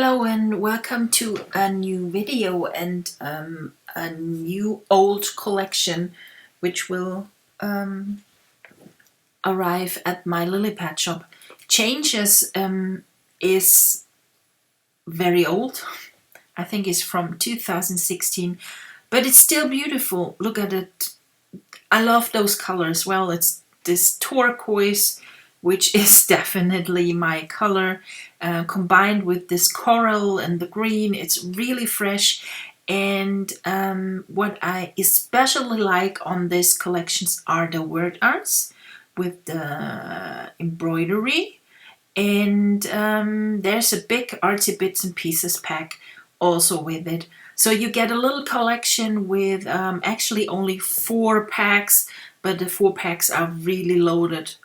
Hello and welcome to a new video and a new old collection which will arrive at my lily pad shop. Changes is very old. I think it's from 2016, but it's still beautiful. Look at it. I love those colors. Well, it's this turquoise, which is definitely my color, combined with this coral and the green. It's really fresh. And what I especially like on these collections are the word arts with the embroidery. And there's a big artsy bits and pieces pack also with it. So you get a little collection with actually only 4 packs, but the 4 packs are really loaded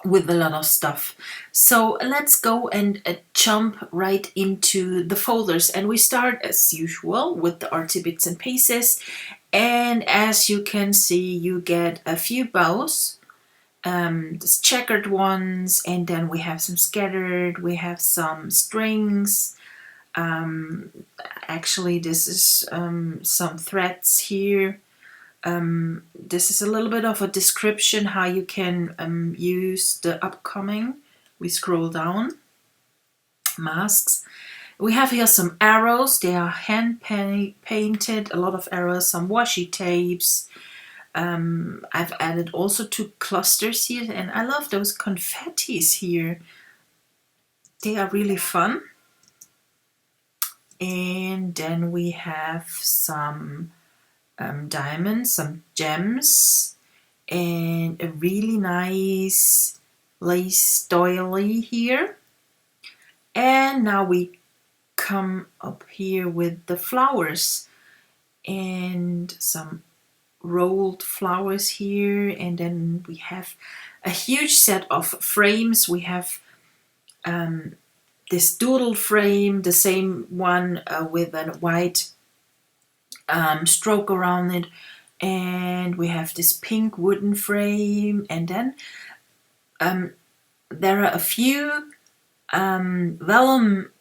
with a lot of stuff. So let's go and jump right into the folders, and we start as usual with the artsy bits and pieces. And as you can see, you get a few bows, these checkered ones, and then we have some scattered, we have some strings. Actually this is some threads here. This is a little bit of a description how you can use the upcoming. We scroll down. Masks. We have here some arrows. They are hand painted. A lot of arrows. Some washi tapes. I've added also 2 clusters here, and I love those confettis here. They are really fun. And then we have some diamonds, some gems, and a really nice lace doily here. And now we come up here with the flowers and some rolled flowers here. And then we have a huge set of frames. We have this doodle frame, the same one with a white stroke around it, and we have this pink wooden frame. And then there are a few vellum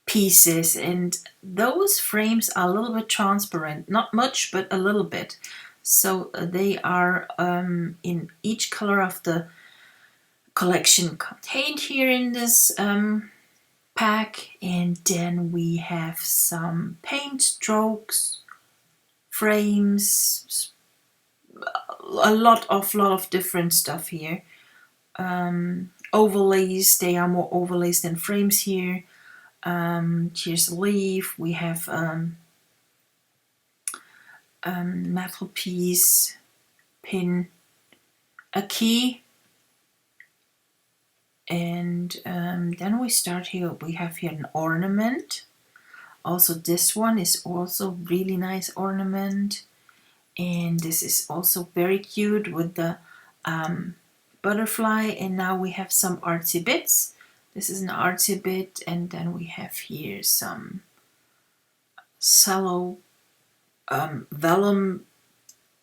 pieces, and those frames are a little bit transparent, not much but a little bit. So they are in each color of the collection contained here in this pack. And then we have some paint strokes, frames, a lot of different stuff here. Overlays, they are more overlays than frames here. Here's a leaf. We have metal piece, pin, a key. And then we start here. We have here an ornament. Also this one is also really nice ornament, and this is also very cute with the butterfly. And now we have some artsy bits. This is an artsy bit, and then we have here some cello vellum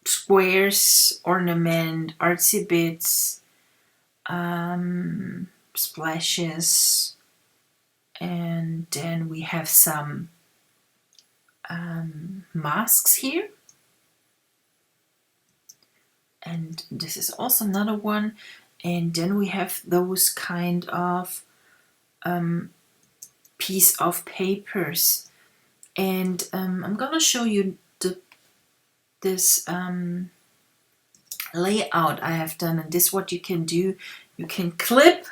squares, ornament, artsy bits, splashes, and then we have some masks here. And this is also another one. And then we have those kind of piece of papers. And I'm gonna show you this layout I have done. And this is what you can do. You can clip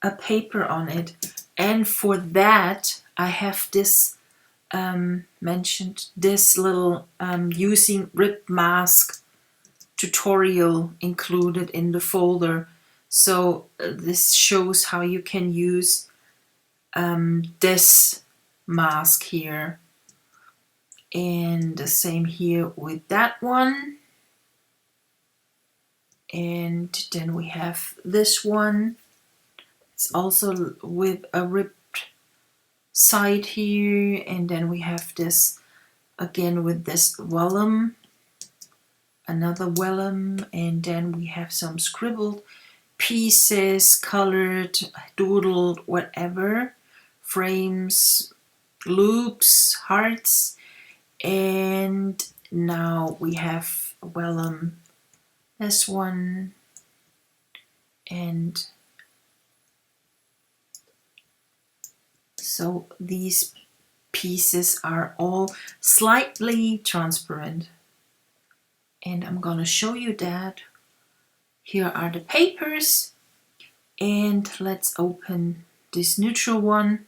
a paper on it, and for that I have this mentioned this little using rib mask tutorial included in the folder. So this shows how you can use this mask here, and the same here with that one. And then we have this one. It's also with a ribbed side here. And then we have this again with this vellum, another vellum. And then we have some scribbled pieces, colored, doodled, whatever, frames, loops, hearts. And now we have vellum, this one, and so these pieces are all slightly transparent. And I'm gonna show you that. Here are the papers, and let's open this neutral one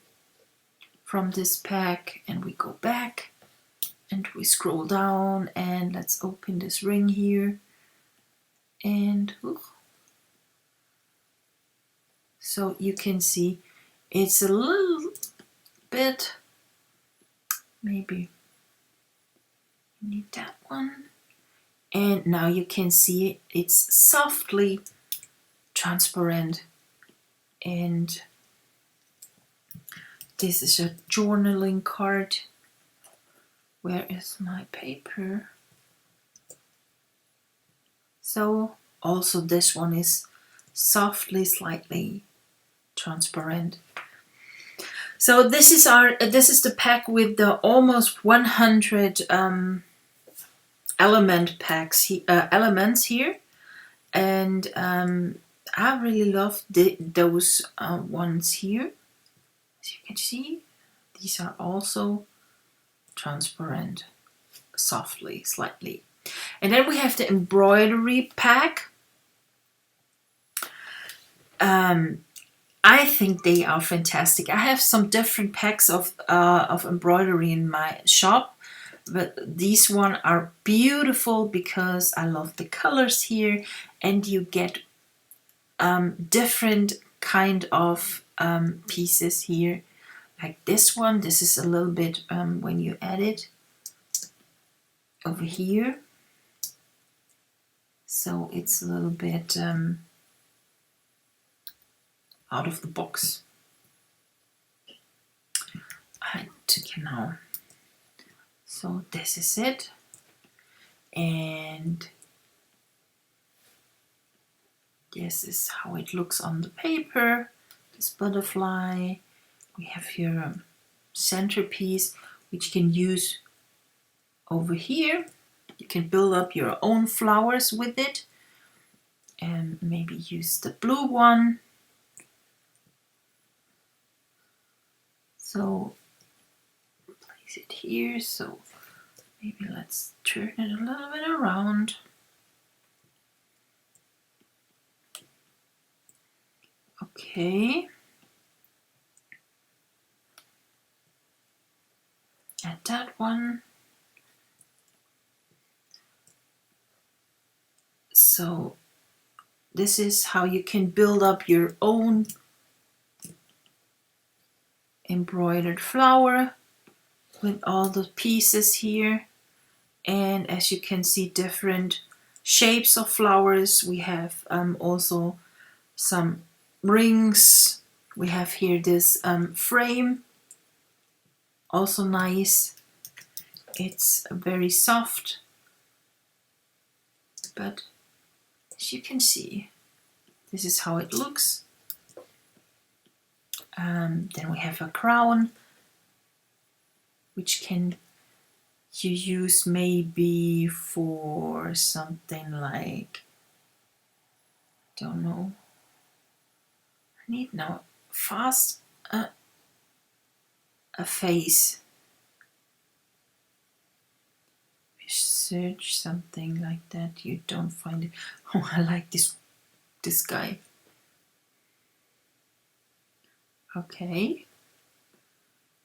from this pack, and we go back and we scroll down, and let's open this ring here. And so you can see it's a little bit, maybe you need that one. And now you can see it's softly transparent. And this is a journaling card. Where is my paper? So also this one is softly, slightly transparent. So this is the pack with the almost 100 elements here, and I really love those ones here. As you can see, these are also transparent, softly, slightly. And then we have the embroidery pack. I think they are fantastic. I have some different packs of embroidery in my shop, but these one are beautiful because I love the colors here, and you get different kind of pieces here. Like this one, this is a little bit when you add it over here, so it's a little bit out of the box. I took it now. So this is it, and this is how it looks on the paper. This butterfly. We have here a centerpiece which you can use over here. You can build up your own flowers with it, and maybe use the blue one. So place it here. So maybe let's turn it a little bit around. Okay. Add that one. So this is how you can build up your own embroidered flower with all the pieces here. And as you can see, different shapes of flowers. We have also some rings. We have here this frame, also nice. It's very soft, but as you can see, this is how it looks. Then we have a crown, which can you use maybe for something like, don't know, I need now fast a face. Search something like that, you don't find it. Oh, I like this guy. Okay,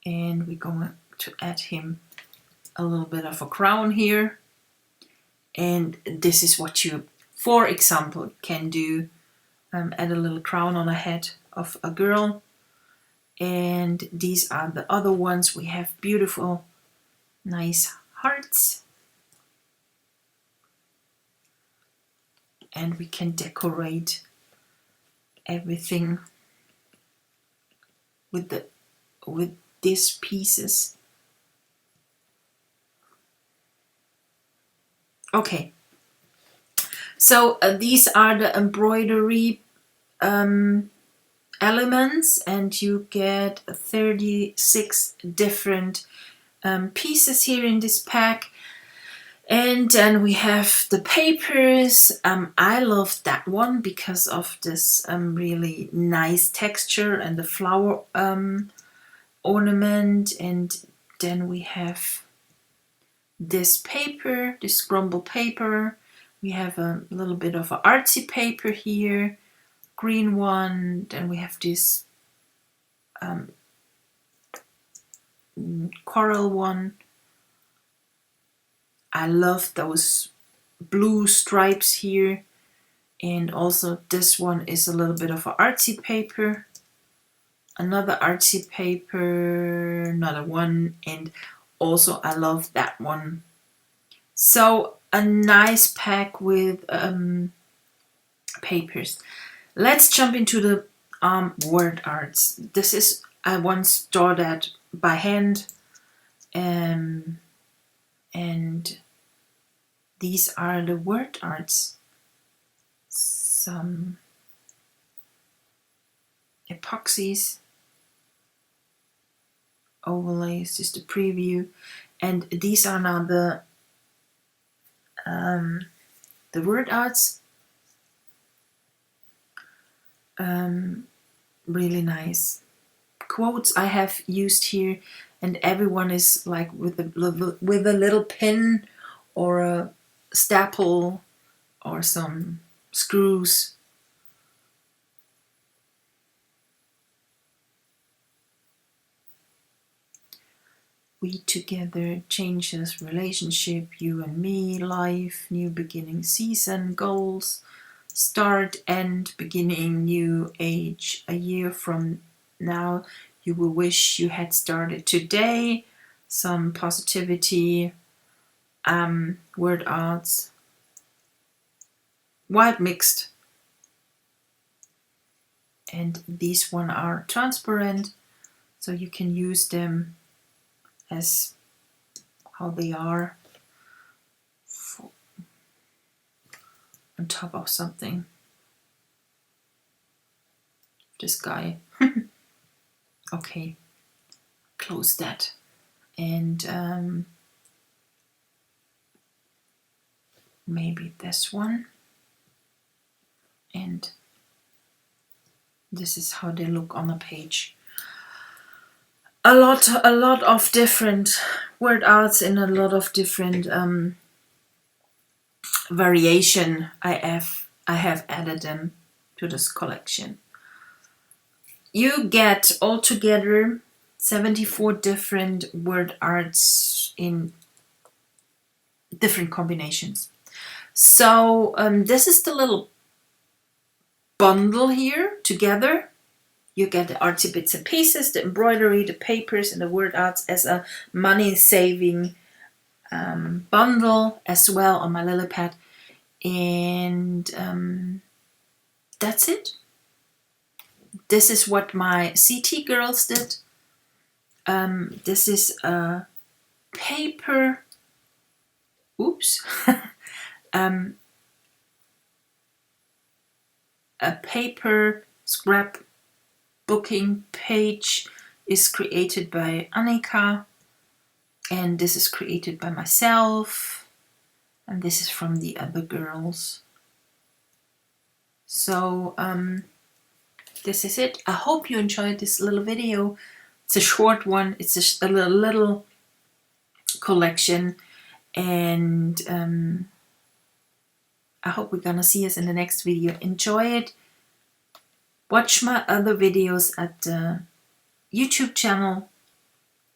and we're going to add him a little bit of a crown here, and this is what you, for example, can do. Add a little crown on the head of a girl. And these are the other ones. We have beautiful, nice hearts. And we can decorate everything with these pieces. Okay, so these are the embroidery elements, and you get 36 different pieces here in this pack. And then we have the papers. I love that one because of this really nice texture and the flower ornament. And then we have this paper, this crumble paper. We have a little bit of an artsy paper here, green one. Then we have this coral one. I love those blue stripes here. And also this one is a little bit of an artsy paper. Another artsy paper, another one, and also I love that one. So a nice pack with papers. Let's jump into the word arts. This is, I once draw that by hand, and these are the word arts. Some epoxies, overlays, just a preview, and these are now the word arts. Really nice quotes I have used here, and everyone is like with a little pin or a staple or some screws. We together changes relationship, you and me, life, new beginning, season, goals, start, end, beginning, new age. A year from now, you will wish you had started today. Some positivity, word arts, wild mixed. And these one are transparent, so you can use them as how they are on top of something. This guy. Okay, close that. And maybe this one. And this is how they look on a page. A lot of different word arts and a lot of different variation. I have added them to this collection. You get altogether 74 different word arts in different combinations. So this is the little bundle here together. You get the artsy bits and pieces, the embroidery, the papers, and the word arts as a money-saving bundle as well on my lily pad. And that's it. This is what my CT girls did. This is a paper. Oops. A paper scrapbooking page is created by Annika, and this is created by myself, and this is from the other girls. So this is it. I hope you enjoyed this little video. It's a short one. It's a little collection, and I hope we're gonna see us in the next video. Enjoy it. Watch my other videos at the YouTube channel.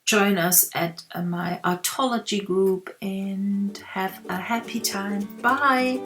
Join us at my artology group and have a happy time. Bye.